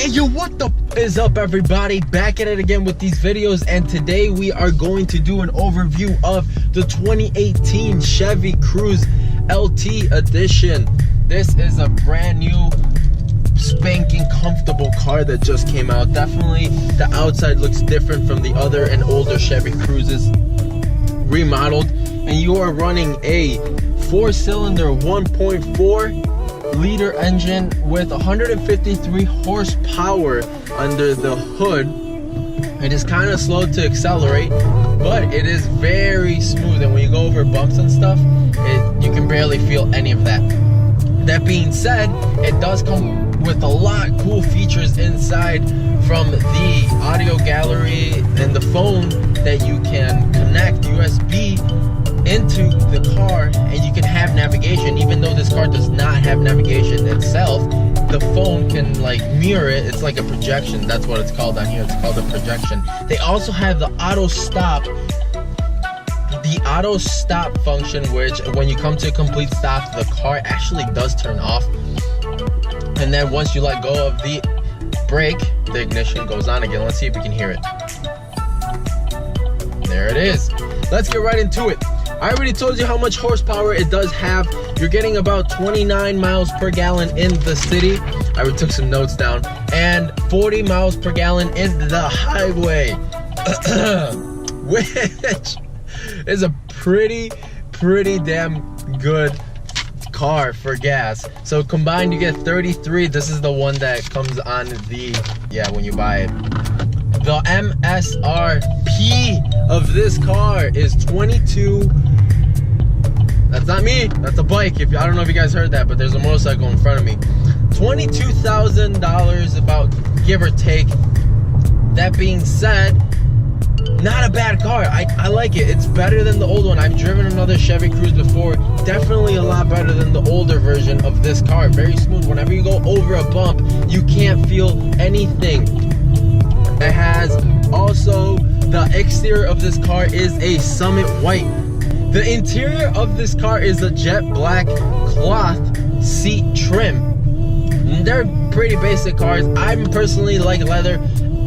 Hey yo, what the is up everybody? Back at it again with these videos, and today we are going to do an overview of the 2018 Chevy Cruze LT edition. This is a brand new spanking comfortable car that just came out. Definitely the outside looks different from the other and older Chevy Cruzes, remodeled, and you are running a 4-cylinder 1.4 liter engine with 153 horsepower under the hood. It is kind of slow to accelerate, but it is very smooth, and when you go over bumps and stuff, you can barely feel any of that. That being said, it does come with a lot of cool features inside, from the audio gallery and the phone that you can connect USB into the car, and you can have navigation. Even though this car does not have navigation itself, the phone can like mirror it. It's like a projection. That's what it's called on here. It's called a projection. They also have the auto stop function, which when you come to a complete stop, the car actually does turn off, and then once you let go of the brake, the ignition goes on again. Let's see if we can hear it. There it is. Let's get right into it. I already told you how much horsepower it does have. You're getting about 29 miles per gallon in the city. I already took some notes down. And 40 miles per gallon in the highway. Which is a pretty damn good car for gas. So combined you get 33. This is the one that comes on the, when you buy it. The MSRP of this car is 22. That's not me, that's a bike. I don't know if you guys heard that, but there's a motorcycle in front of me. $22,000 about, give or take. That being said, not a bad car. I like it. It's better than the old one. I've driven another Chevy Cruze before. Definitely a lot better than the older version of this car. Very smooth. Whenever you go over a bump, you can't feel anything. It has also, the exterior of this car is a Summit White. The interior of this car is a jet black cloth seat trim. They're pretty basic cars. I personally like leather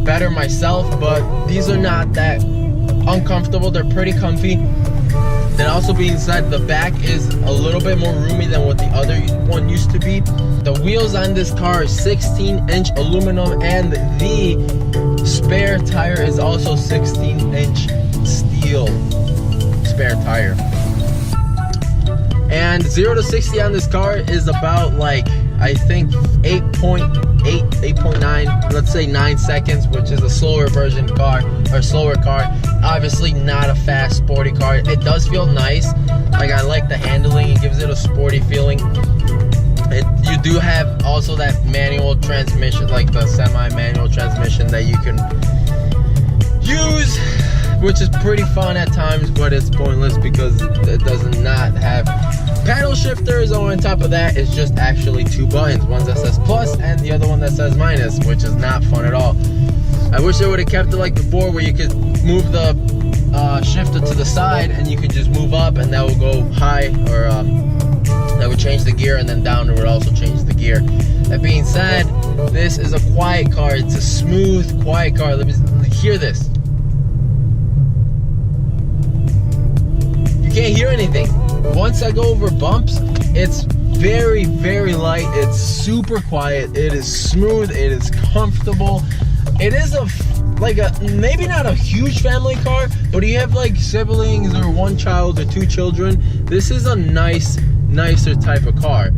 better myself, but these are not that uncomfortable. They're pretty comfy. And also being said, the back is a little bit more roomy than what the other one used to be. The wheels on this car are 16-inch aluminum, and the spare tire is also 16-inch steel spare tire. And 0 to 60 on this car is about, like, I think 8.9, let's say 9 seconds, which is a slower version car, or slower car. Obviously not a fast sporty car. It does feel nice. Like, I like the handling. It gives it a sporty feeling. You do have also that manual transmission, like the semi-manual transmission that you can use, which is pretty fun at times, but it's pointless because it does not have paddle shifters. Or on top of that, it's just actually 2 buttons. One that says plus and the other one that says minus, which is not fun at all. I wish they would have kept it like before, where you could move the shifter to the side and you could just move up, and that will go high, or that would change the gear, and then down it would also change the gear. That being said, this is a quiet car. It's a smooth, quiet car. Let me hear this. You can't hear anything. Once I go over bumps, it's very light. It's super quiet. It is smooth. It is comfortable. It is maybe not a huge family car, but you have like siblings or one child or 2 children. This is a nicer type of car,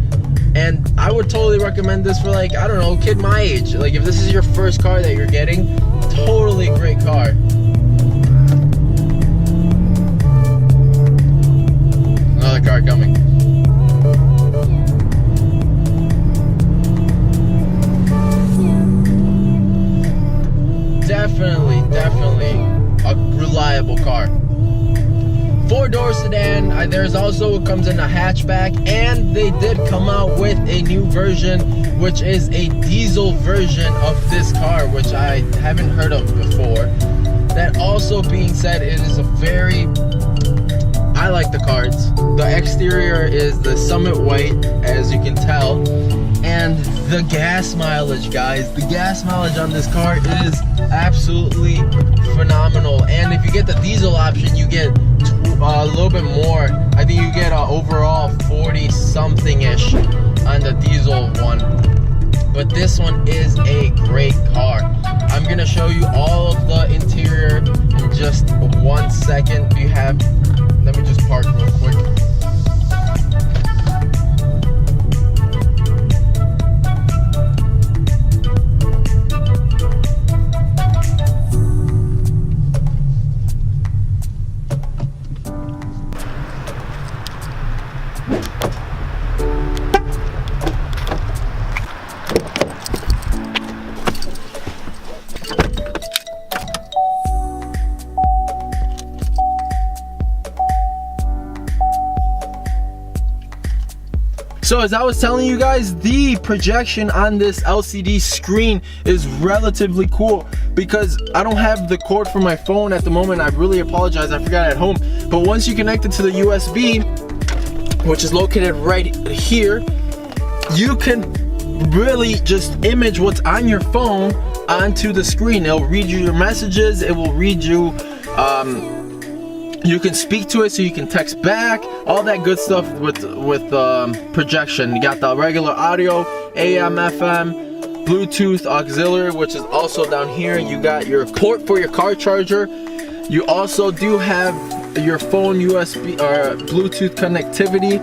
and I would totally recommend this for, like, I don't know, a kid my age. Like, if this is your first car that you're getting, totally great car. Another car coming. Definitely a reliable car. 4-door sedan. There's also, it comes in a hatchback, and they did come out with a new version, which is a diesel version of this car, which I haven't heard of before. That also being said, it is a very, I like the cards. The exterior is the Summit White, as you can tell. And the gas mileage, guys, the gas mileage on this car is absolutely phenomenal. And if you get the diesel option, you get a little bit more. I think you get overall 40 something ish on the diesel one, but this one is a great car. I'm gonna show you all of the interior in just 1 second. Let me just park real quick. So as I was telling you guys, the projection on this LCD screen is relatively cool because I don't have the cord for my phone at the moment. I really apologize, I forgot at home. But once you connect it to the USB, which is located right here, you can really just image what's on your phone onto the screen. It'll read you your messages, it will read you, you can speak to it so you can text back, all that good stuff with projection. You got the regular audio, AM, FM, Bluetooth, auxiliary, which is also down here. You got your port for your car charger. You also do have your phone USB or Bluetooth connectivity.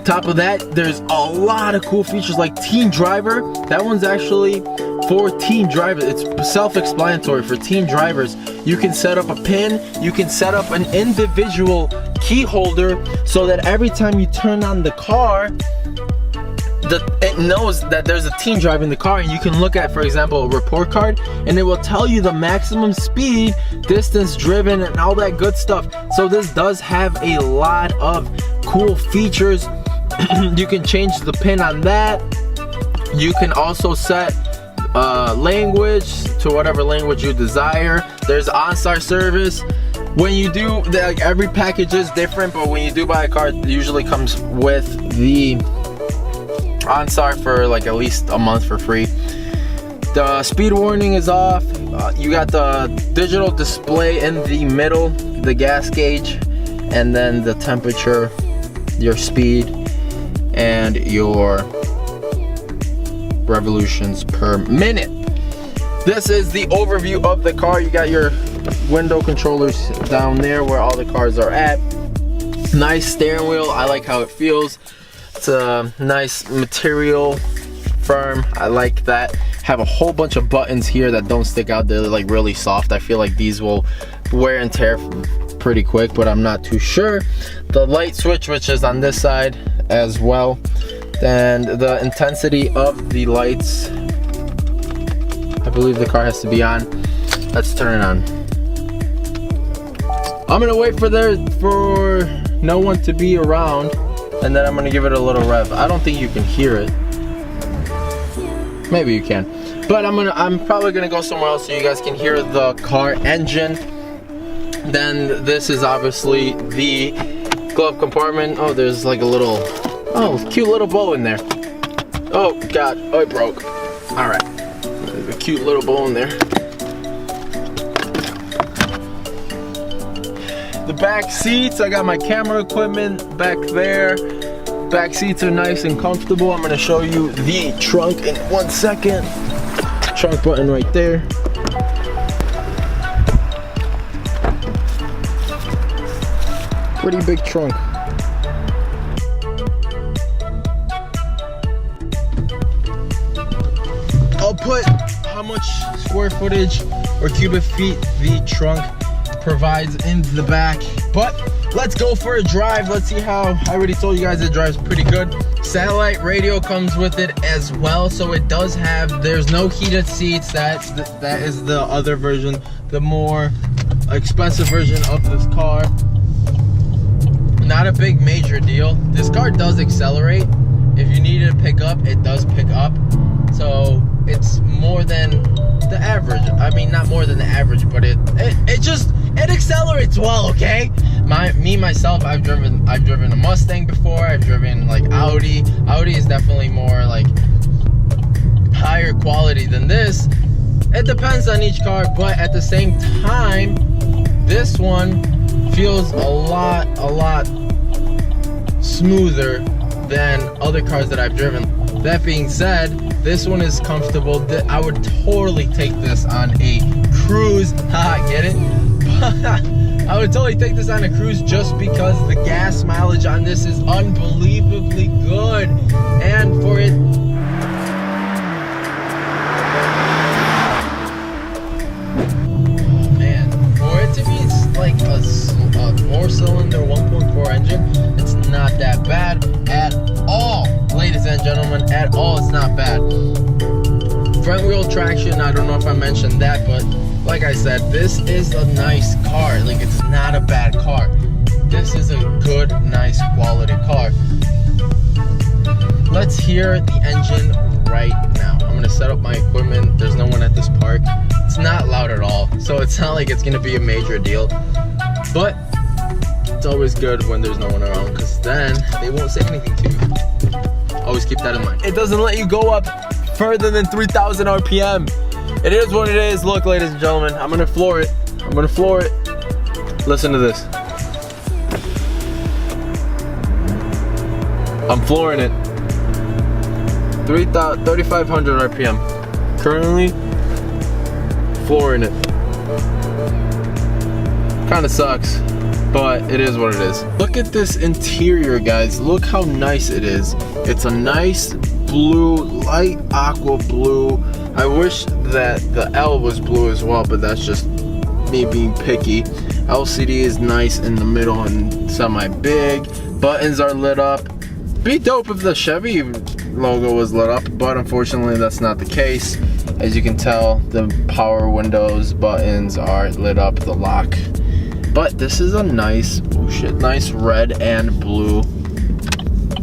Top of that, there's a lot of cool features like teen driver. That one's actually for teen drivers. It's self-explanatory for teen drivers. You can set up a pin, you can set up an individual key holder so that every time you turn on the car, it knows that there's a teen driving the car, and you can look at, for example, a report card, and it will tell you the maximum speed, distance driven, and all that good stuff. So this does have a lot of cool features. You can change the pin on that. You can also set language to whatever language you desire. There's OnStar service. When you do, like, every package is different, but when you do buy a car, it usually comes with the OnStar for like at least a month for free. The speed warning is off. You got the digital display in the middle, the gas gauge, and then the temperature, your speed, and your revolutions per minute. This is the overview of the car. You got your window controllers down there where all the cars are at. Nice steering wheel. I like how it feels. It's a nice material, firm. I like that. Have a whole bunch of buttons here that don't stick out. They're like really soft. I feel like these will wear and tear pretty quick, but I'm not too sure. The light switch, which is on this side as well. And the intensity of the lights, I believe the car has to be on. Let's turn it on. I'm gonna wait for no one to be around, and then I'm gonna give it a little rev. I don't think you can hear it. Maybe you can, but I'm probably gonna go somewhere else so you guys can hear the car engine. Then this is obviously the glove compartment. Oh, there's like a little, cute little bow in there. Oh God, oh, it broke. All right, there's a cute little bow in there. The back seats, I got my camera equipment back there. Back seats are nice and comfortable. I'm gonna show you the trunk in 1 second. Trunk button right there. Pretty big trunk. I'll put how much square footage or cubic feet the trunk provides in the back, but let's go for a drive. Let's see how, I already told you guys it drives pretty good. Satellite radio comes with it as well, so it does have, there's no heated seats. That is the other version, the more expensive version of this car. Not a big major deal. This car does accelerate. If you need it to pick up, it does pick up, so it's more than the average. I mean, not more than the average, but it accelerates well, okay? myself, I've driven a Mustang before. I've driven like Audi. Audi is definitely more like higher quality than this. It depends on each car, but at the same time, this one feels a lot smoother than other cars that I've driven. That being said, this one is comfortable. I would totally take this on a Cruze. Haha, get it? I would totally take this on a Cruze just because the gas mileage on this is unbelievably good. And for it, like a 4-cylinder 1.4 engine, it's not that bad at all, ladies and gentlemen. At all, it's not bad. Front wheel traction, I don't know if I mentioned that, but like I said, this is a nice car. Like, it's not a bad car. This is a good, nice quality car. Let's hear the engine right now. I'm gonna set up my equipment. There's no one at this park. It's not loud at all, so it's not like it's gonna be a major deal, but it's always good when there's no one around, because then they won't say anything to you. Always keep that in mind. It doesn't let you go up further than 3,000 RPM. It is what it is. Look, ladies and gentlemen, I'm gonna floor it. I'm gonna floor it. Listen to this. I'm flooring it. 3,500 RPM. Currently flooring it. Kind of sucks, but it is what it is. Look at this interior, guys. Look how nice it is. It's a nice blue, light aqua blue. I wish that the L was blue as well, but that's just me being picky. LCD is nice in the middle and semi-big. Buttons are lit up. Be dope if the Chevy logo was lit up, but unfortunately that's not the case. As you can tell, the power windows buttons are lit up, the lock. But this is a nice, oh shit, nice red and blue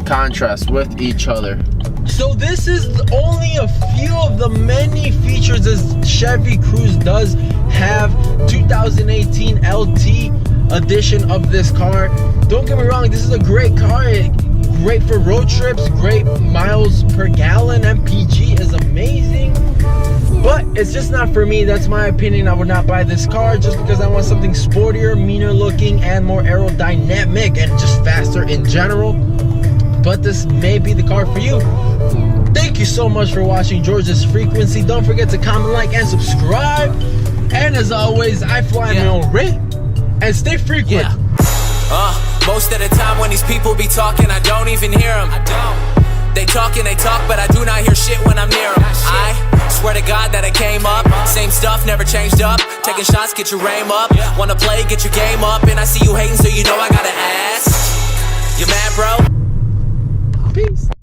contrast with each other. So this is only a few of the many features this Chevy Cruze does have. 2018 LT edition of this car. Don't get me wrong, this is a great car. Great for road trips, great miles per gallon. MPG is amazing, but it's just not for me. That's my opinion. I would not buy this car just because I want something sportier, meaner looking, and more aerodynamic, and just faster in general. But this may be the car for you. Thank you so much for watching George's Frequency. Don't forget to comment, like, and subscribe. And as always, I fly my own rate and stay frequent. Most of the time when these people be talking, I don't even hear them. They talk and they talk, but I do not hear shit when I'm near them. I swear to God that I came up, same stuff, never changed up. Taking shots, get your aim up. Wanna play, get your game up. And I see you hating, so you know I gotta ask.